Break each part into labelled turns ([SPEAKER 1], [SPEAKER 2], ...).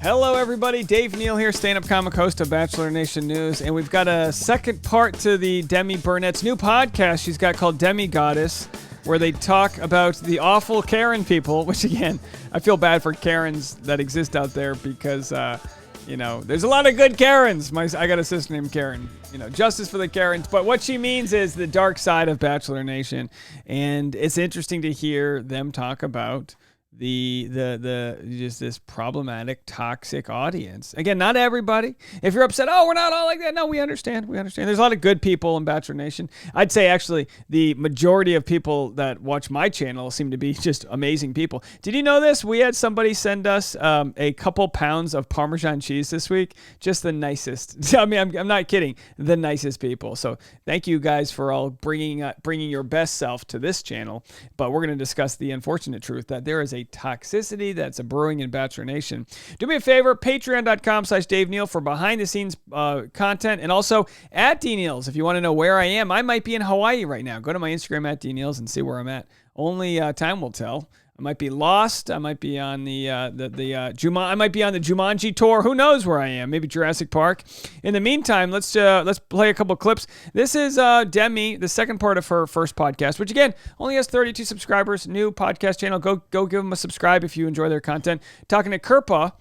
[SPEAKER 1] Hello, everybody. Dave Neal here, stand-up comic host of Bachelor Nation News, and we've got a second part to the Demi Burnett's new podcast she's got called Demi Goddess, where they talk about the awful Karen people, which, again, I feel bad for Karens that exist out there because, there's a lot of good Karens. I got a sister named Karen. Justice for the Karens. But what she means is the dark side of Bachelor Nation, and it's interesting to hear them talk about the just this problematic, toxic audience. Again, not everybody. If you're upset, we're not all like that. No, we understand. There's a lot of good people in Bachelor Nation. I'd say actually the majority of people that watch my channel seem to be just amazing people. Did you know this? We had somebody send us a couple pounds of Parmesan cheese this week. Just the nicest. I mean, I'm not kidding. The nicest people. So thank you guys for all bringing your best self to this channel. But we're going to discuss the unfortunate truth that there is a toxicity that's a brewing in Bachelor Nation. Do me a favor, patreon.com/Dave Neal for behind the scenes content, and also at DNeals if you want to know where I am. I might be in Hawaii right now. Go to my Instagram at DNeals and see where I'm at. Only time will tell. I might be lost. I might be on I might be on the Jumanji tour. Who knows where I am? Maybe Jurassic Park. In the meantime, let's play a couple clips. This is Demi, the second part of her first podcast, which again only has 32 subscribers. New podcast channel. Go give them a subscribe if you enjoy their content. Talking to Kirpa.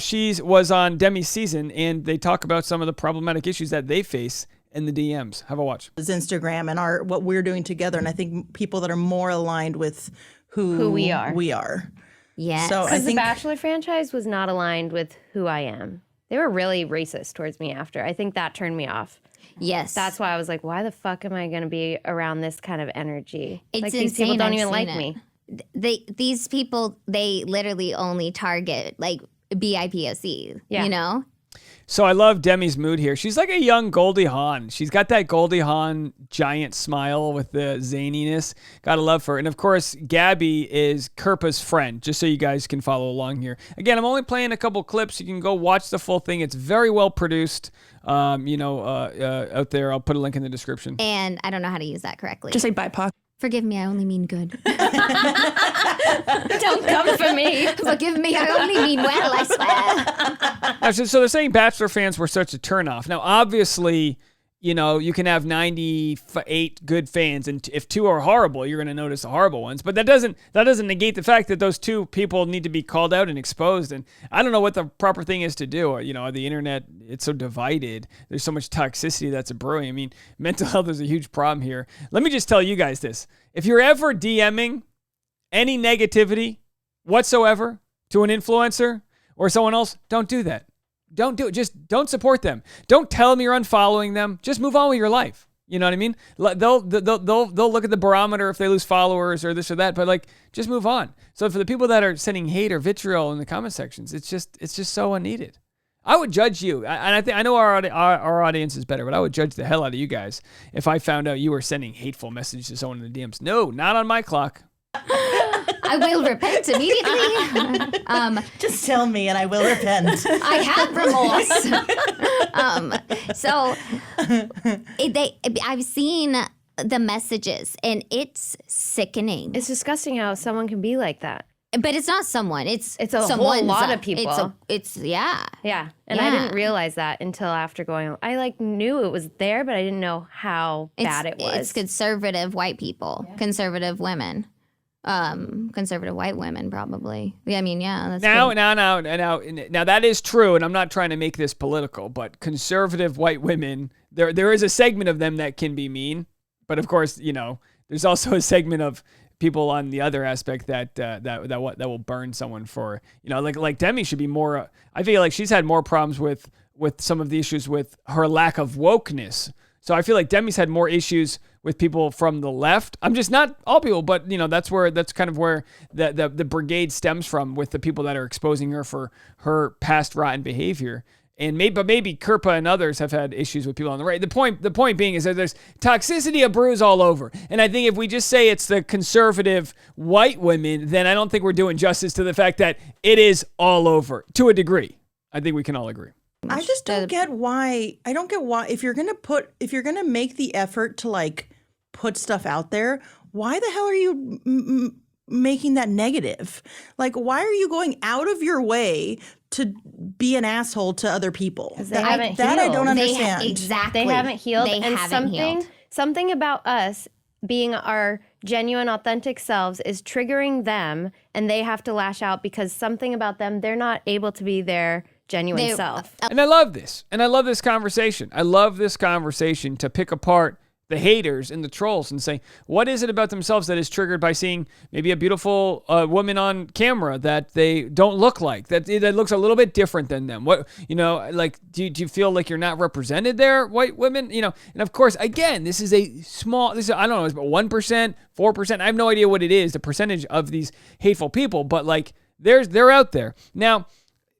[SPEAKER 1] She was on Demi's season, and they talk about some of the problematic issues that they face in the DMs. Have a watch.
[SPEAKER 2] It's Instagram and what we're doing together, and I think people that are more aligned with who we are.
[SPEAKER 3] Yes.
[SPEAKER 2] So
[SPEAKER 4] Because the Bachelor franchise was not aligned with who I am. They were really racist towards me after. I think that turned me off.
[SPEAKER 3] Yes.
[SPEAKER 4] That's why I was like, why the fuck am I going to be around this kind of energy?
[SPEAKER 3] It's
[SPEAKER 4] like,
[SPEAKER 3] insane.
[SPEAKER 4] these people don't
[SPEAKER 3] I've
[SPEAKER 4] even like
[SPEAKER 3] seen
[SPEAKER 4] me.
[SPEAKER 3] These people, they literally only target like BIPOC,
[SPEAKER 4] Yeah.
[SPEAKER 3] you know?
[SPEAKER 1] So I love Demi's mood here. She's like a young Goldie Hawn. She's got that Goldie Hawn giant smile with the zaniness. Gotta love her. And of course, Gabby is Kirpa's friend, just so you guys can follow along here. Again, I'm only playing a couple clips. You can go watch the full thing. It's very well produced. Out there. I'll put a link in the description.
[SPEAKER 3] And I don't know how to use that correctly.
[SPEAKER 2] just say BIPOC.
[SPEAKER 3] Forgive me, I only mean good.
[SPEAKER 4] Don't come for me.
[SPEAKER 3] Forgive me, I only mean well, I swear.
[SPEAKER 1] Now, so they're saying Bachelor fans were such a turnoff. Now, obviously, you can have 98 good fans, and if 2 are horrible, you're going to notice the horrible ones. But that doesn't negate the fact that those 2 people need to be called out and exposed. And I don't know what the proper thing is to do. The internet, it's so divided. There's so much toxicity that's a brewing. I mean, mental health is a huge problem here. Let me just tell you guys this. If you're ever DMing any negativity whatsoever to an influencer or someone else, don't do that. Don't do it. Just don't support them. Don't tell them you're unfollowing them. Just move on with your life. You know what I mean? They'll look at the barometer if they lose followers or this or that, but just move on. So for the people that are sending hate or vitriol in the comment sections, it's just so unneeded. I would judge you, and I know our audience is better, but I would judge the hell out of you guys if I found out you were sending hateful messages to someone in the DMs. No, not on my clock.
[SPEAKER 3] I will repent immediately.
[SPEAKER 2] Just tell me and I will repent.
[SPEAKER 3] I have remorse. I've seen the messages, and it's sickening.
[SPEAKER 4] It's disgusting how someone can be like that.
[SPEAKER 3] But it's not someone. It's
[SPEAKER 4] a whole lot of people.
[SPEAKER 3] Yeah.
[SPEAKER 4] Yeah. And I didn't realize that until after going. I knew it was there, but I didn't know how bad it was.
[SPEAKER 3] It's conservative white people, conservative women. Conservative white women, probably. Yeah, I mean, yeah. That's
[SPEAKER 1] now, that is true, and I'm not trying to make this political, but conservative white women, there is a segment of them that can be mean, but of course, there's also a segment of people on the other aspect that will burn someone for, like Demi should be more. I feel like she's had more problems with some of the issues with her lack of wokeness. So I feel like Demi's had more issues with people from the left. I'm just not all people, but that's kind of where the brigade stems from, with the people that are exposing her for her past rotten behavior. And maybe Kirpa and others have had issues with people on the right. The point being is that there's toxicity of brews all over. And I think if we just say it's the conservative white women, then I don't think we're doing justice to the fact that it is all over to a degree. I think we can all agree.
[SPEAKER 2] I just don't get why. I don't get why if you're gonna make the effort to put stuff out there, why the hell are you making that negative? Why are you going out of your way to be an asshole to other people.
[SPEAKER 4] They haven't
[SPEAKER 2] that I
[SPEAKER 4] healed.
[SPEAKER 2] don't
[SPEAKER 3] They
[SPEAKER 2] understand.
[SPEAKER 3] exactly.
[SPEAKER 4] They haven't healed.
[SPEAKER 3] They
[SPEAKER 4] and
[SPEAKER 3] haven't healed.
[SPEAKER 4] something about us being our genuine, authentic selves is triggering them, and they have to lash out because something about them, they're not able to be their genuine self.
[SPEAKER 1] And I love this. And I love this conversation. I love this conversation to pick apart the haters and the trolls and say, what is it about themselves that is triggered by seeing maybe a beautiful woman on camera that they don't look like, that looks a little bit different than them? What, like, do you feel like you're not represented there, white women? And of course, again, this is I don't know, it's about 1%, 4%. I have no idea what it is, the percentage of these hateful people, but like, they're out there. Now,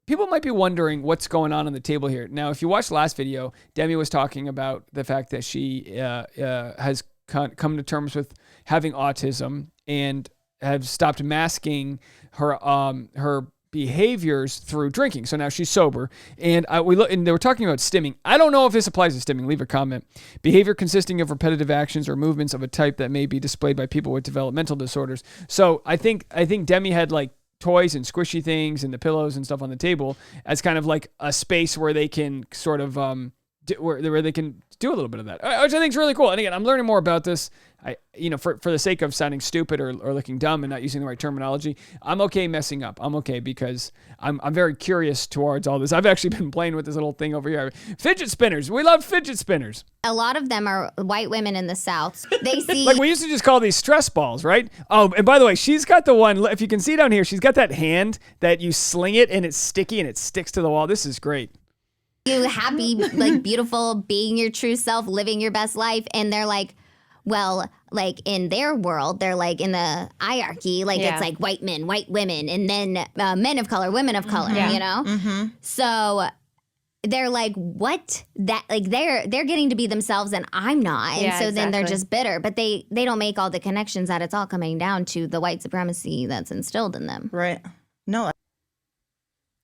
[SPEAKER 1] people might be wondering what's going on the table here. Now, if you watched the last video, Demi was talking about the fact that she has come to terms with having autism and have stopped masking her behaviors through drinking. So now she's sober. And and they were talking about stimming. I don't know if this applies to stimming. Leave a comment. Behavior consisting of repetitive actions or movements of a type that may be displayed by people with developmental disorders. So I think Demi had like toys and squishy things and the pillows and stuff on the table as kind of like a space where they can sort of where they can do a little bit of that, which I think is really cool. And again, I'm learning more about this. For the sake of sounding stupid or looking dumb and not using the right terminology, I'm okay messing up. I'm okay because I'm very curious towards all this. I've actually been playing with this little thing over here. Fidget spinners. We love fidget spinners.
[SPEAKER 3] A lot of them are white women in the South. They see
[SPEAKER 1] like we used to just call these stress balls, right? Oh, and by the way, she's got the one, if you can see down here, she's got that hand that you sling it and it's sticky and it sticks to the wall. This is great.
[SPEAKER 3] you happy, like beautiful, being your true self, living your best life, and they're like, well, like in their world, they're like in the hierarchy, like it's like white men, white women, and then men of color, women of color, you know? Mm-hmm. So they're like, what? That like they're getting to be themselves and I'm not. And so then they're just bitter. But they don't make all the connections that it's all coming down to the white supremacy that's instilled in them.
[SPEAKER 2] Right. No.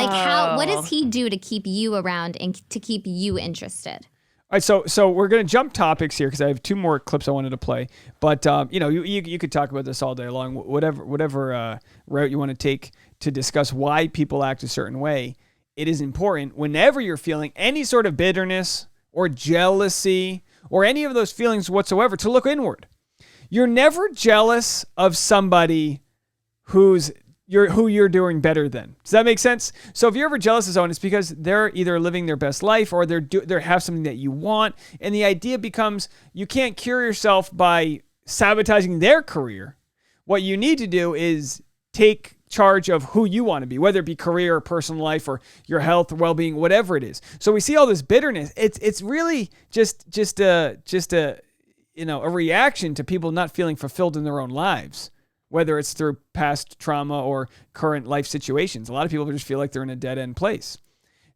[SPEAKER 3] Like what does he do to keep you around and to keep you interested?
[SPEAKER 1] All right, so we're going to jump topics here because I have two more clips I wanted to play. But, you could talk about this all day long, whatever route you want to take to discuss why people act a certain way. It is important whenever you're feeling any sort of bitterness or jealousy or any of those feelings whatsoever to look inward. You're never jealous of somebody who you're doing better than. Does that make sense? So if you're ever jealous of someone, it's because they're either living their best life or they have something that you want. And the idea becomes you can't cure yourself by sabotaging their career. What you need to do is take charge of who you want to be, whether it be career or personal life or your health or well-being, whatever it is. So we see all this bitterness. It's really just a reaction to people not feeling fulfilled in their own lives, whether it's through past trauma or current life situations. A lot of people just feel like they're in a dead-end place.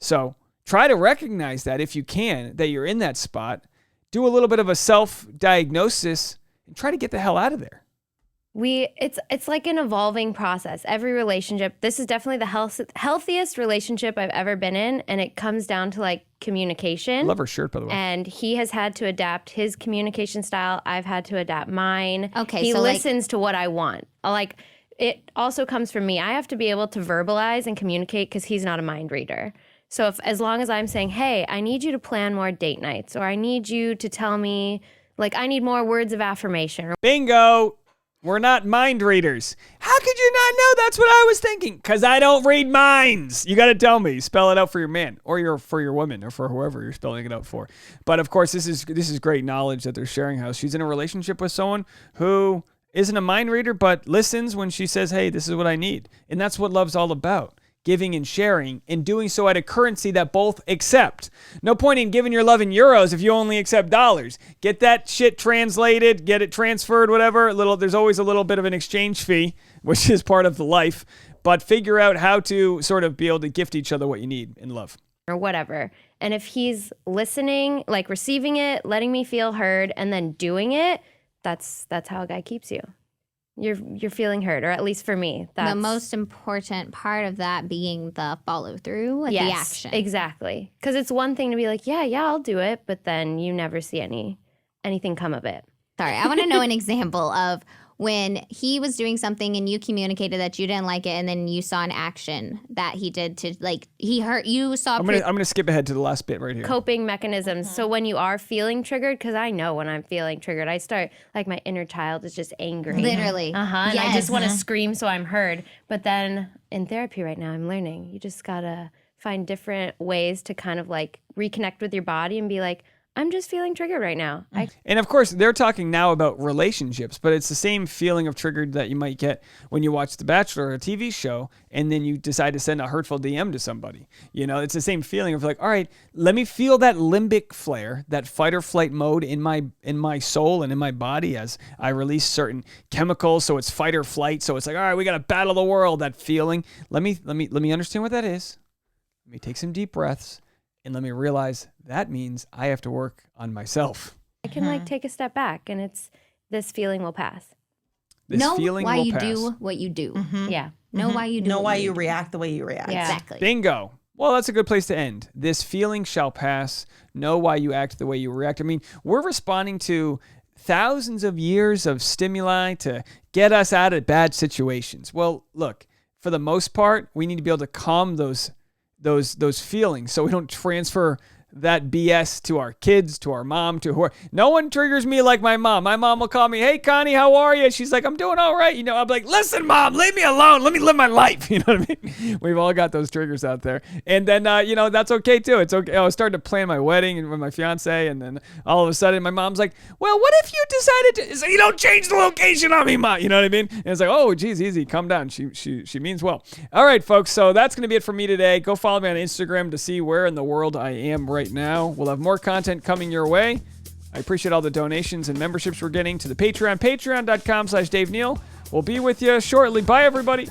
[SPEAKER 1] So try to recognize that if you can, that you're in that spot. Do a little bit of a self-diagnosis and try to get the hell out of there.
[SPEAKER 4] It's like an evolving process. Every relationship, this is definitely the healthiest relationship I've ever been in, and it comes down to like communication.
[SPEAKER 1] I love her shirt, by the way.
[SPEAKER 4] And he has had to adapt his communication style. I've had to adapt mine.
[SPEAKER 3] Okay,
[SPEAKER 4] he
[SPEAKER 3] so
[SPEAKER 4] listens to what I want. Like it also comes from me. I have to be able to verbalize and communicate because he's not a mind reader. So as long as I'm saying, hey, I need you to plan more date nights, or I need you to tell me, like, I need more words of affirmation.
[SPEAKER 1] Bingo. We're not mind readers. How could you not know? That's what I was thinking. Because I don't read minds. You got to tell me. Spell it out for your man or for your woman or for whoever you're spelling it out for. But of course, this is great knowledge that they're sharing how she's in a relationship with someone who isn't a mind reader but listens when she says, hey, this is what I need. And that's what love's all about. Giving and sharing, and doing so at a currency that both accept. No point in giving your love in euros if you only accept dollars. Get that shit translated, get it transferred, whatever. There's always a little bit of an exchange fee, which is part of the life. But figure out how to sort of be able to gift each other what you need in love.
[SPEAKER 4] Or whatever. And if he's listening, like receiving it, letting me feel heard, and then doing it, that's how a guy keeps you. You're feeling heard, or at least for me. That's
[SPEAKER 3] the most important part of that being the follow through with the action.
[SPEAKER 4] Exactly. Because it's one thing to be like, yeah, I'll do it, but then you never see anything come of it.
[SPEAKER 3] Sorry, I want to know an example of when he was doing something and you communicated that you didn't like it, and then you saw an action that he did to like he hurt you. Saw.
[SPEAKER 1] I'm gonna skip ahead to the last bit right here.
[SPEAKER 4] Coping mechanisms. So when you are feeling triggered, because I know when I'm feeling triggered, I start like my inner child is just angry.
[SPEAKER 3] Literally.
[SPEAKER 4] And I just want to scream so I'm heard. But then in therapy right now, I'm learning you just gotta find different ways to kind of like reconnect with your body and be like, I'm just feeling triggered right now.
[SPEAKER 1] And of course, they're talking now about relationships, but it's the same feeling of triggered that you might get when you watch The Bachelor, a TV show, and then you decide to send a hurtful DM to somebody. You know, it's the same feeling of like, all right, let me feel that limbic flare, that fight or flight mode in my soul and in my body as I release certain chemicals. So it's fight or flight. So it's like, all right, we got to battle the world. That feeling. Let me understand what that is. Let me take some deep breaths. And let me realize that means I have to work on myself.
[SPEAKER 4] I can like take a step back, and it's this feeling will pass.
[SPEAKER 3] Know why you do what you do.
[SPEAKER 4] Yeah.
[SPEAKER 3] Know why you do.
[SPEAKER 2] Know
[SPEAKER 3] what
[SPEAKER 2] why
[SPEAKER 3] you
[SPEAKER 2] you
[SPEAKER 3] do.
[SPEAKER 2] react the way you react.
[SPEAKER 4] Yeah.
[SPEAKER 3] Exactly.
[SPEAKER 1] Bingo. Well, that's a good place to end. This feeling shall pass. Know why you act the way you react. I mean, we're responding to thousands of years of stimuli to get us out of bad situations. Well, look, for the most part, we need to be able to calm those feelings so we don't transfer that BS to our kids, to our mom, to whoever. No one triggers me like my mom. My mom will call me, hey, Connie, how are you? She's like, I'm doing all right. You know, I'm like, listen, Mom, leave me alone. Let me live my life. You know what I mean? We've all got those triggers out there. And then, that's okay, too. It's okay. I was starting to plan my wedding with my fiance, and then all of a sudden, my mom's like, well, what if you decided to, so you don't change the location on me, Ma? You know what I mean? And it's like, oh, geez, easy. Calm down. She means well. All right, folks. So that's going to be it for me today. Go follow me on Instagram to see where in the world I am right now. We'll have more content coming your way. I appreciate all the donations and memberships we're getting to the Patreon, patreon.com/Dave Neal. We'll be with you shortly. Bye, everybody.